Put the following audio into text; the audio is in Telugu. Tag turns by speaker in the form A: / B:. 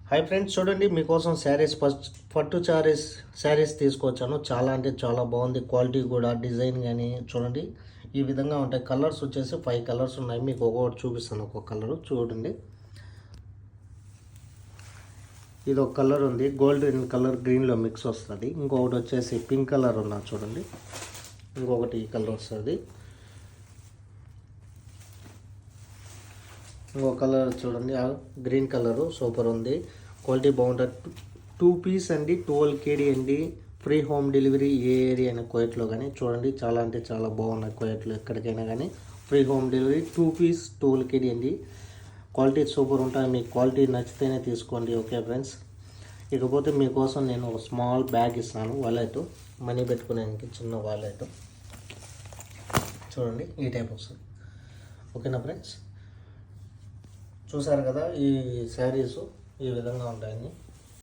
A: హాయ్ ఫ్రెండ్స్, చూడండి మీకోసం పట్టు శారీస్ తీసుకొచ్చాను. చాలా అంటే చాలా బాగుంది. క్వాలిటీ కూడా, డిజైన్ కానీ చూడండి ఈ విధంగా ఉంటాయి. కలర్స్ వచ్చేసి 5 కలర్స్ ఉన్నాయి. మీకు ఒక్కొక్కటి చూపిస్తాను. ఒక్కొక్క కలర్ చూడండి. ఇది ఒక కలర్ ఉంది, గోల్డెన్ కలర్ గ్రీన్లో మిక్స్ వస్తుంది. ఇంకొకటి వచ్చేసి పింక్ కలర్ ఉన్నది చూడండి. ఇంకొకటి ఈ కలర్ వస్తుంది. ఇంకో కలర్ చూడండి, గ్రీన్ కలరు సూపర్ ఉంది. క్వాలిటీ బాగుంటుంది. 2 పీస్ అండి, 12 KD అండి. ఫ్రీ హోమ్ డెలివరీ ఏ ఏరియా అయినా కువైట్లో కానీ. చూడండి చాలా అంటే చాలా బాగున్నాయి. కువైట్లో ఎక్కడికైనా కానీ free home delivery. 2 piece 12 KD అండి. క్వాలిటీ సూపర్ ఉంటుంది. మీకు క్వాలిటీ నచ్చితేనే తీసుకోండి. ఓకే ఫ్రెండ్స్, ఇకపోతే మీకోసం నేను ఒక స్మాల్ బ్యాగ్ ఇస్తాను. వాలెట్, మనీ పెట్టుకునేందుకు చిన్న వాలెట్ చూడండి ఈ టైప్ వస్తుంది. ఓకేనా ఫ్రెండ్స్, చూసారు కదా ఈ శారీస్ ఈ విధంగా ఉంటాయి.